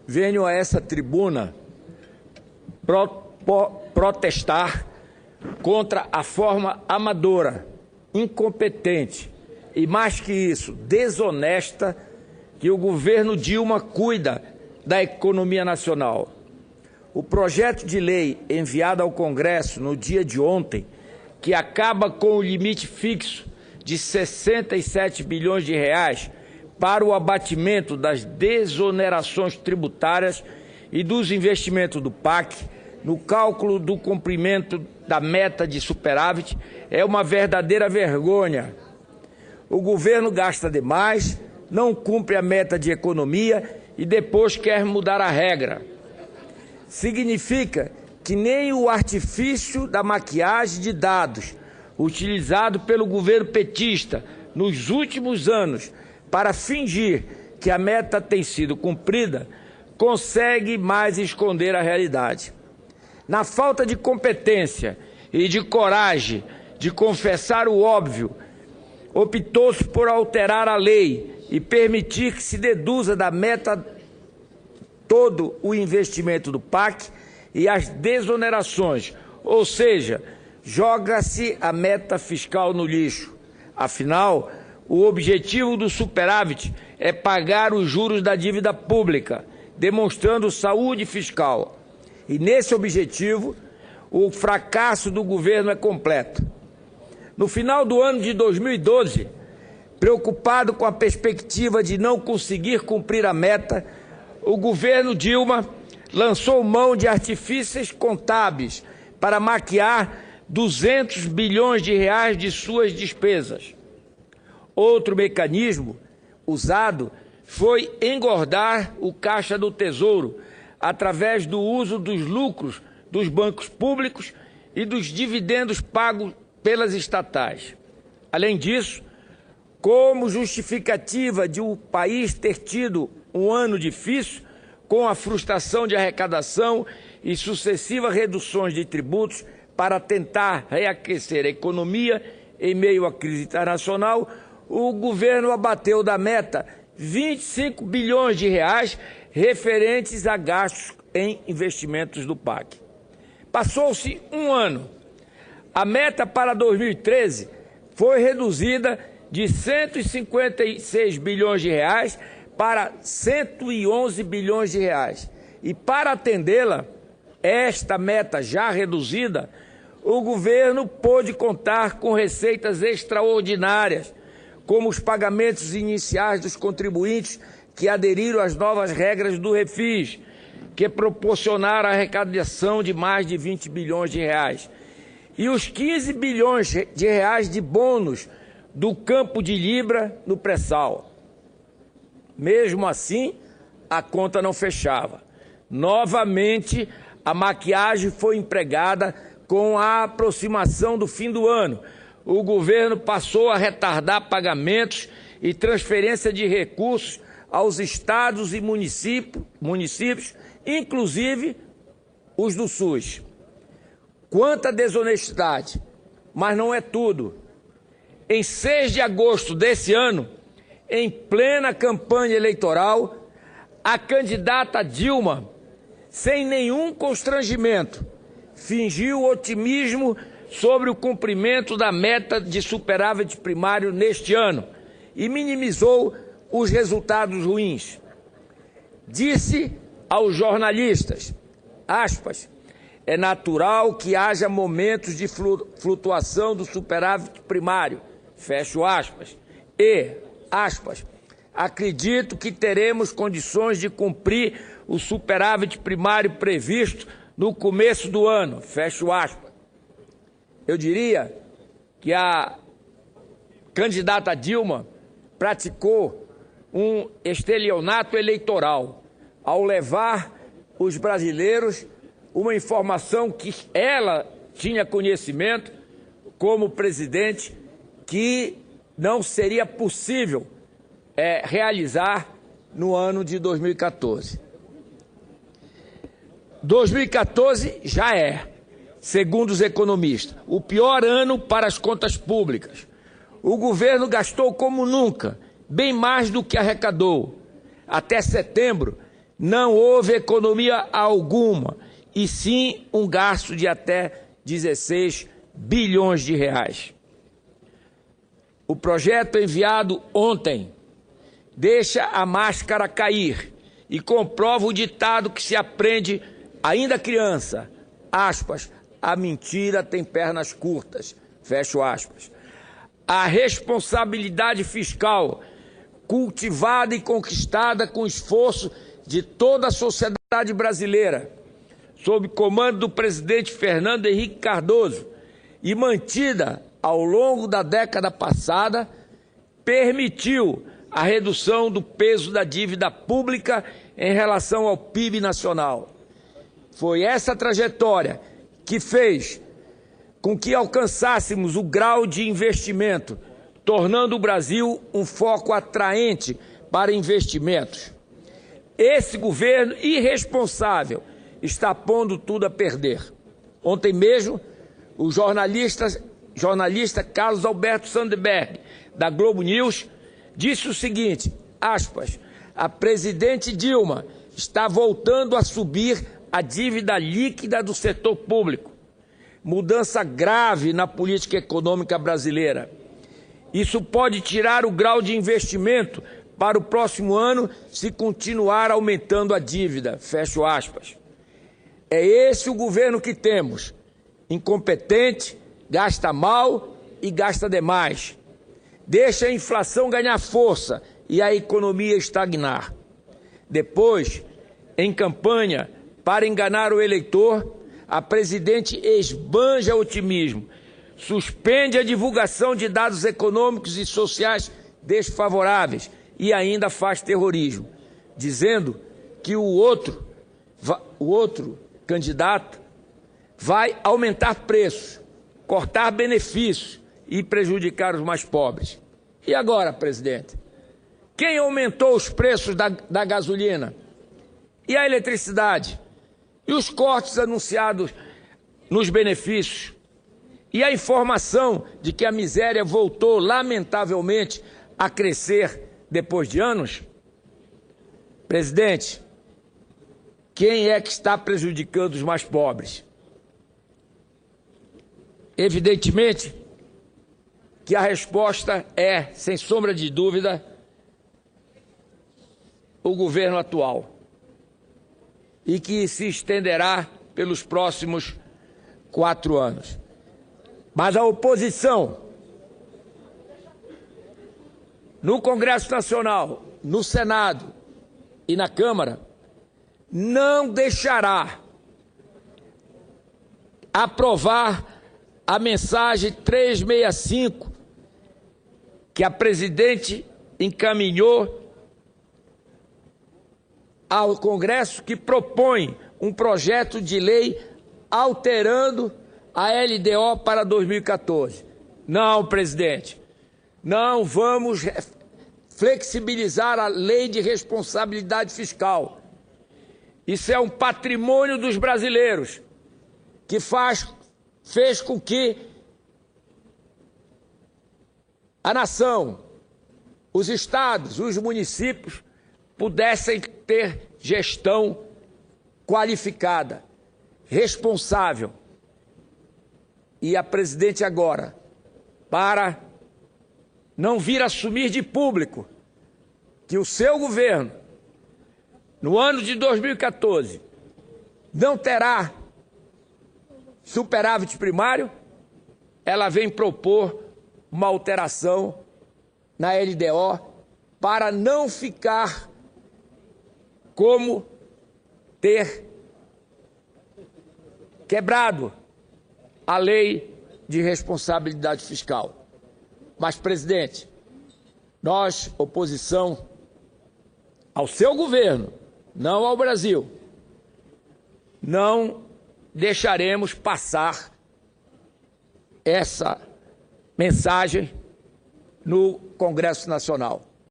venho a essa tribuna protestar contra a forma amadora, incompetente e, mais que isso, desonesta que o governo Dilma cuida da economia nacional. O projeto de lei enviado ao Congresso no dia de ontem, que acaba com o limite fixo de 67 bilhões de reais para o abatimento das desonerações tributárias e dos investimentos do PAC, no cálculo do cumprimento da meta de superávit, é uma verdadeira vergonha. O governo gasta demais, não cumpre a meta de economia e depois quer mudar a regra. Significa que nem o artifício da maquiagem de dados utilizado pelo governo petista nos últimos anos para fingir que a meta tem sido cumprida consegue mais esconder a realidade. Na falta de competência e de coragem de confessar o óbvio, optou-se por alterar a lei e permitir que se deduza da meta todo o investimento do PAC e as desonerações, ou seja, joga-se a meta fiscal no lixo. Afinal, o objetivo do superávit é pagar os juros da dívida pública, demonstrando saúde fiscal. E nesse objetivo, o fracasso do governo é completo. No final do ano de 2012, preocupado com a perspectiva de não conseguir cumprir a meta, o governo Dilma lançou mão de artifícios contábeis para maquiar 200 bilhões de reais de suas despesas. Outro mecanismo usado foi engordar o caixa do Tesouro através do uso dos lucros dos bancos públicos e dos dividendos pagos pelas estatais. Além disso, como justificativa de o país ter tido um ano difícil, com a frustração de arrecadação e sucessivas reduções de tributos para tentar reaquecer a economia em meio à crise internacional, o governo abateu da meta 25 bilhões de reais referentes a gastos em investimentos do PAC. Passou-se um ano. A meta para 2013 foi reduzida de 156 bilhões de reais para 111 bilhões de reais. E para atendê-la, esta meta já reduzida, o governo pôde contar com receitas extraordinárias, como os pagamentos iniciais dos contribuintes que aderiram às novas regras do Refis, que proporcionaram a arrecadação de mais de 20 bilhões de reais. E os 15 bilhões de reais de bônus do campo de Libra no pré-sal. Mesmo assim, a conta não fechava. Novamente, a maquiagem foi empregada com a aproximação do fim do ano. O governo passou a retardar pagamentos e transferência de recursos aos estados e municípios, inclusive os do SUS. Quanta desonestidade, mas não é tudo. Em 6 de agosto desse ano, em plena campanha eleitoral, a candidata Dilma, sem nenhum constrangimento, fingiu otimismo sobre o cumprimento da meta de superávit primário neste ano e minimizou os resultados ruins. Disse aos jornalistas, aspas, é natural que haja momentos de flutuação do superávit primário, fecho aspas, e, aspas, acredito que teremos condições de cumprir o superávit primário previsto no começo do ano, fecho aspas. Eu diria que a candidata Dilma praticou um estelionato eleitoral ao levar os brasileiros uma informação que ela tinha conhecimento como presidente que não seria possível realizar no ano de 2014. 2014 já é, segundo os economistas, o pior ano para as contas públicas. O governo gastou como nunca, bem mais do que arrecadou. Até setembro, não houve economia alguma, e sim um gasto de até 16 bilhões de reais. O projeto enviado ontem deixa a máscara cair e comprova o ditado que se aprende ainda criança, aspas, a mentira tem pernas curtas, fecho aspas. A responsabilidade fiscal, cultivada e conquistada com esforço de toda a sociedade brasileira, sob comando do presidente Fernando Henrique Cardoso e mantida ao longo da década passada, permitiu a redução do peso da dívida pública em relação ao PIB nacional. Foi essa trajetória que fez com que alcançássemos o grau de investimento, tornando o Brasil um foco atraente para investimentos. Esse governo irresponsável está pondo tudo a perder. Ontem mesmo, o jornalista Carlos Alberto Sandberg, da Globo News, disse o seguinte, aspas, a presidente Dilma está voltando a subir a dívida líquida do setor público. Mudança grave na política econômica brasileira. Isso pode tirar o grau de investimento para o próximo ano se continuar aumentando a dívida, fecho aspas. É esse o governo que temos, incompetente, gasta mal e gasta demais. Deixa a inflação ganhar força e a economia estagnar. Depois, em campanha, para enganar o eleitor, a presidente esbanja otimismo, suspende a divulgação de dados econômicos e sociais desfavoráveis e ainda faz terrorismo, dizendo que o outro candidato vai aumentar preços, cortar benefícios e prejudicar os mais pobres. E agora, presidente? Quem aumentou os preços da gasolina? E a eletricidade? E os cortes anunciados nos benefícios? E a informação de que a miséria voltou, lamentavelmente, a crescer depois de anos? Presidente, quem é que está prejudicando os mais pobres? Evidentemente que a resposta é, sem sombra de dúvida, o governo atual, e que se estenderá pelos próximos 4 anos. Mas a oposição, no Congresso Nacional, no Senado e na Câmara, não deixará aprovar a mensagem 365 que a presidente encaminhou ao Congresso, que propõe um projeto de lei alterando a LDO para 2014. Não, presidente, não vamos flexibilizar a lei de responsabilidade fiscal. Isso é um patrimônio dos brasileiros, que fez com que a nação, os estados, os municípios pudessem ter gestão qualificada, responsável. E a presidente agora, para não vir assumir de público que o seu governo, no ano de 2014, não terá superávit primário, ela vem propor uma alteração na LDO para não ficar como ter quebrado a lei de responsabilidade fiscal. Mas, presidente, nós, oposição ao seu governo, não ao Brasil, não deixaremos passar essa mensagem no Congresso Nacional.